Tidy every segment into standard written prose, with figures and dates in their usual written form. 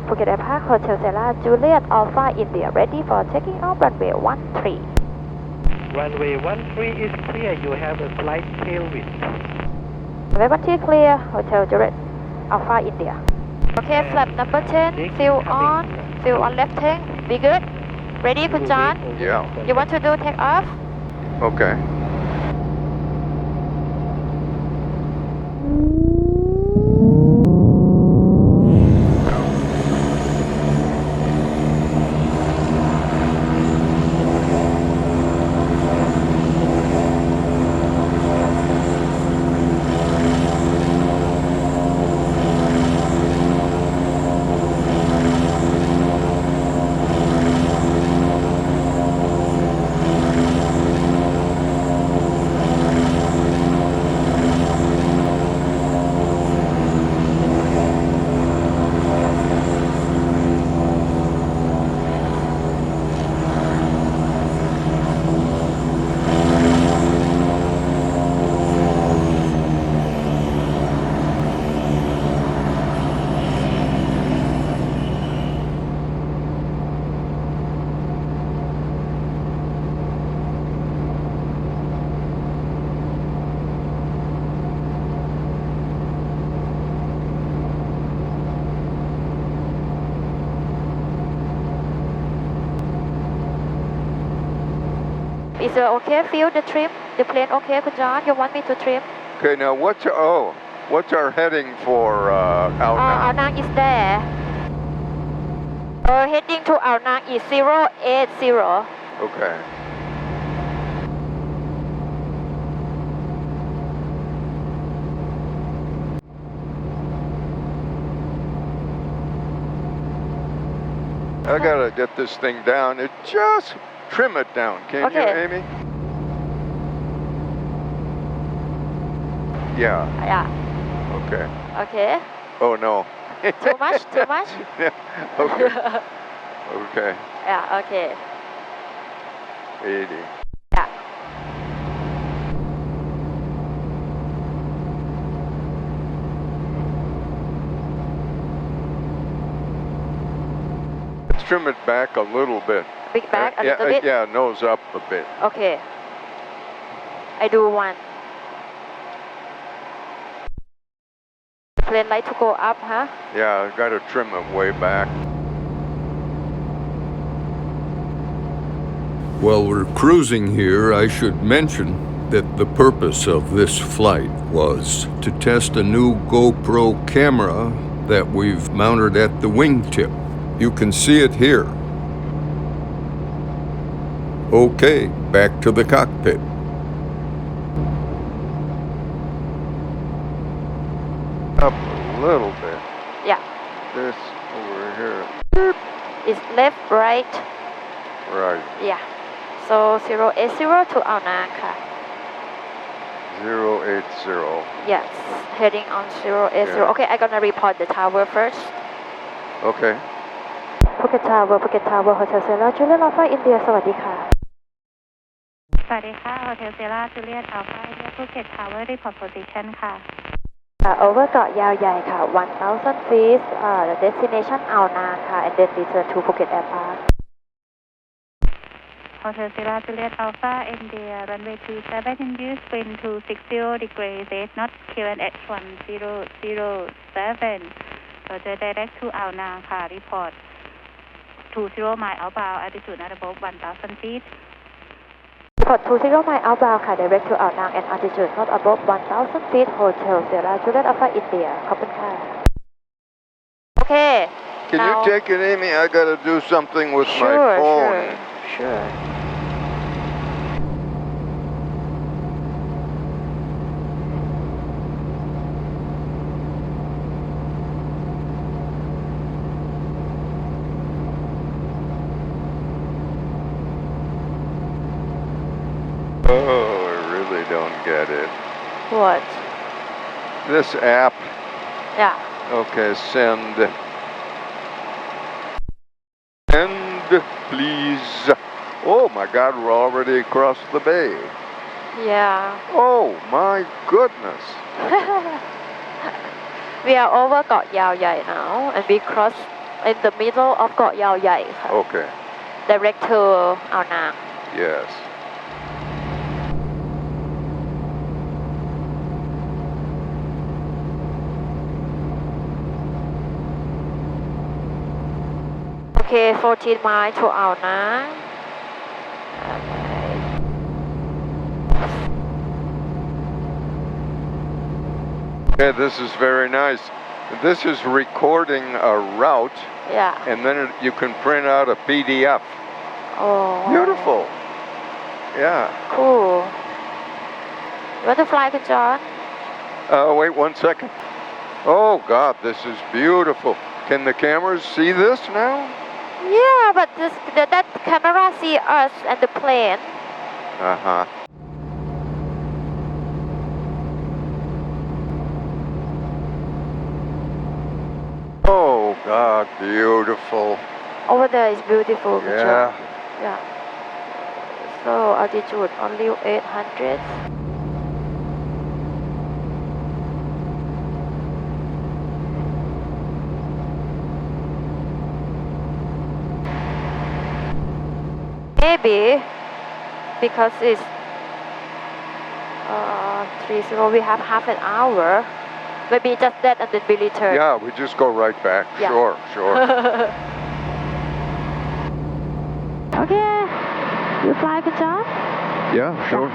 Phuket Airpark, Hotel Sierra Juliet Alpha India, ready for taking off runway 13. Runway 13 is clear. You have a slight tailwind. Runway 13 clear, Hotel Juliet Alpha India. Okay, flap number 10, fuel on left tank, be good. Ready, Punjan? Yeah. You want to do take off? Okay. Is it okay? Feel the trim? The plane okay, Punjan? You want me to trim? Okay, now what's our heading for Ao Nang? Ao Nang is there. Heading to Ao Nang is 080. Okay. I gotta get this thing down. Just trim it down, can you, Amy? Yeah. Yeah. Okay. Okay. Oh no. Too much? Too much? Yeah. Okay. Okay. Yeah, okay. 80. Yeah. Let's trim it back a little bit. Big back a little bit? Yeah, nose up a bit. Okay. I do one. Plane like to go up, huh? Yeah, I gotta trim it way back. While we're cruising here, I should mention that the purpose of this flight was to test a new GoPro camera that we've mounted at the wingtip. You can see it here. Okay, back to the cockpit. Up a little bit. Yeah. This over here. It's left, right. Right. Yeah. So 080 to Ao Nang, ka. 080. Yes, heading on 080. Yeah. Okay, I'm gonna report the tower first. Okay. Phuket Tower, Hotel Sierra Juliet Alpha India, สวัสดีค่ะ สวัสดีค่ะ Hotel Sierra Juliet Alpha India Phuket Tower report position ค่ะ over เกาะยาวใหญ่ค่ะ 1,000 feet destination อ่าวนางค่ะ and then return to Phuket Airpark Hotel Sierra Juliet Alpha India runway 27 induced wind 260 degrees 8 knots QNH 1007 Roger direct to อ่าวนางค่ะ report 20 mile outbound altitude not above 1,000 feet Report 20 mile outbound ค่ะ direct to อ่าวนาง and altitude not above 1,000 feet Hotel Sierra Juliet Alpha India ขอบคุณค่ะ Okay Can now, you take it, Amy? I gotta do something with my phone. Sure. Oh, I really don't get it. What? This app. Yeah. Okay, send. Send, please. Oh my God, we're already across the bay. Yeah. Oh my goodness. We are over เกาะยาวใหญ่ now and we cross in the middle of เกาะยาวใหญ่ค่ะ Okay. direct to อ่าวนาง Yes. Okay 14 miles to อ่าวนาง Okay, this is very nice. This is recording a route, yeah and then you can print out a PDF. oh Beautiful. Yeah. cool you want to fly คุณจอห์น Wait 1 second. Oh God, this is beautiful. Can the cameras see this now? yeah but that camera see us and the plane Uh-huh. Oh God, beautiful. over there is beautiful คุณจอห์น Yeah. yeah so altitude only 800 maybe because it's 30 we have half an hour maybe just that and then we return Yeah, we just go right back. Yeah. Sure. okay you fly คุณจอห์น Yeah, sure.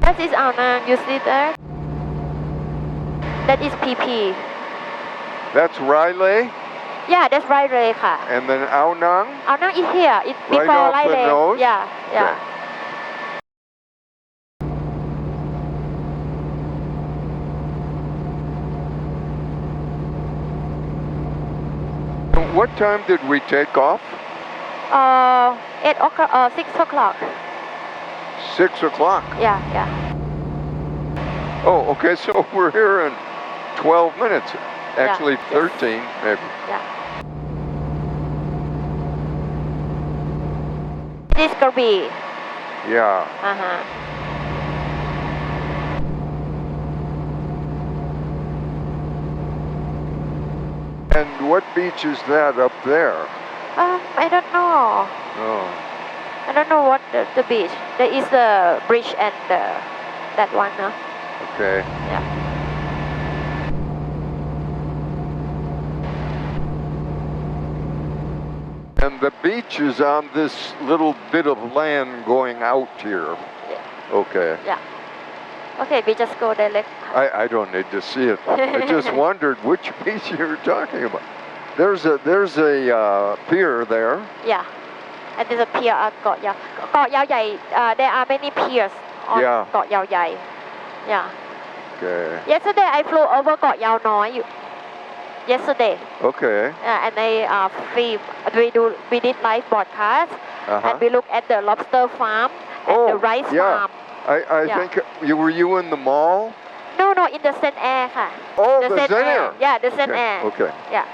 that is อ่าวนาง you see there that is PP That's Riley, yeah that's right เลยค่ะ and then Ao Nang. อ่าวนาง is here it's Right before off the ไล่เลย nose? yeah Okay. What time did we take off? 8 o'clock 6 o'clock 6 o'clock. yeah Oh, okay, so we're here in 12 minutes. Actually, 13, maybe. yeah this Krabi Yeah. uh-huh And what beach is that up there? I don't know Oh, I don't know what the beach there is a bridge and that one no? okay. yeah And the beach is on this little bit of land going out here. Okay. okay we just go direct I don't need to see it. I just wondered which beach you were talking about. There's a pier there. yeah and there's a pier at เกาะยาวใหญ่ there are many piers on Yeah. เกาะยาวใหญ่ yeah Okay. yesterday I flew over เกาะยาวน้อย yesterday Okay. and I we did live broadcast Uh-huh. and we look at the lobster farm and the rice yeah. farm I Yeah. think you in the mall? no in the Zen Air ค่ะ Oh, the Zen Zen Air. yeah the Zen Okay. Air Okay. yeah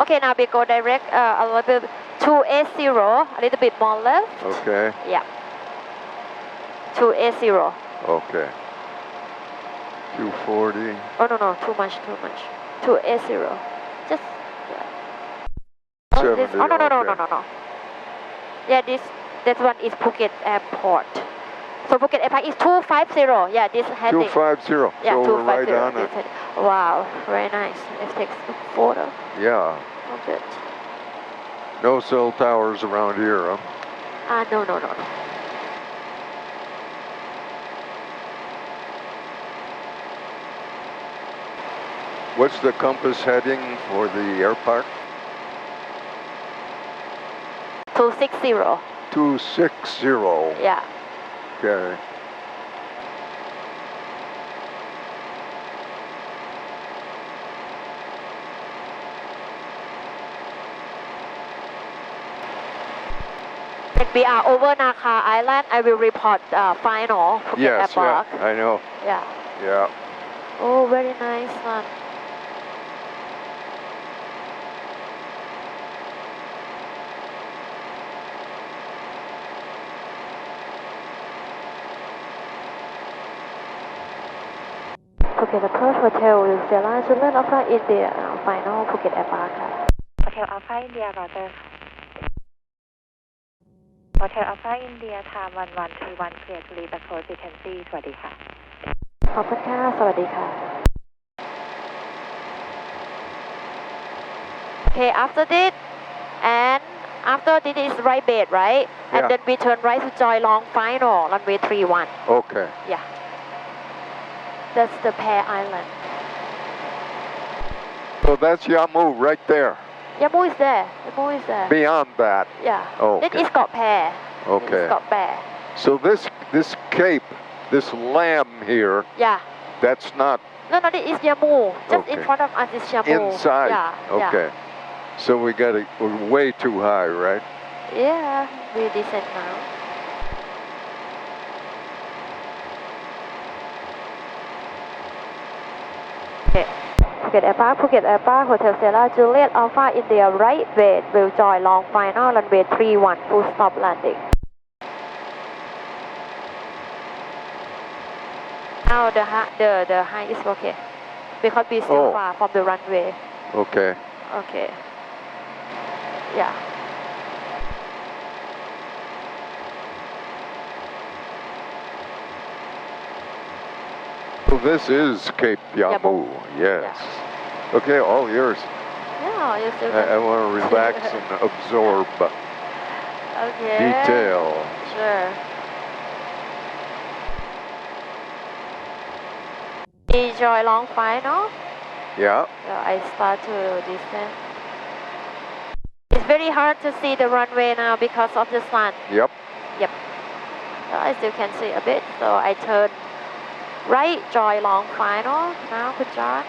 okay now we go direct a little bit 280 a little bit more left Okay. yeah 280 Okay. 240. oh no too much 280 just oh, this, 70, oh no okay. no yeah that one is Phuket Airport so Phuket Airpark is 250 yeah this heading 250. yeah So we're right 250 on this it. heading. Wow very nice let's take a photo Yeah. of it No cell towers around here, huh? no What's the compass heading for the airpark? 260 260. yeah Okay. when we are over Naka Island I will report final Phuket Yes, Airpark yeah, I know. yeah Yeah. oh very nice one Phuket Approach Hotel Sierra Juliet Alpha India Final Phuket Airpark ค่ะ Hotel Alpha India Roger Hotel Alpha India Time 1131 clear to leave approach Pithanziri สวัสดีค่ะ ขอบคุณค่ะสวัสดีค่ะ Okay after this and after this is right bed right and Yeah. then we turn right to Joy Long Final runway 31 Okay. yeah that's the Pear Island So that's Yamu right there. Yamu is there Yamu is there Beyond that. yeah Okay. that is got Pear Okay. it's got Pear So this cape, this lamb here, yeah that's not no this is Yamu just in Okay. front of us is Yamu inside. yeah Okay. So we're way too high, right? yeah we descend now okay Phuket Airpark Hotel Sierra Juliet Alpha India right bed will join long final runway 31 full stop landing now the high is okay because we still Oh. far from the runway Okay. okay yeah So this is Cape Yamu. Yes. Okay, all yours. yeah you still I want to relax and absorb okay detail. sure enjoy long final Yeah. so I start to descend it's very hard to see the runway now because of the sun Yep. yep so I still can see a bit so I turn right joy long final now good John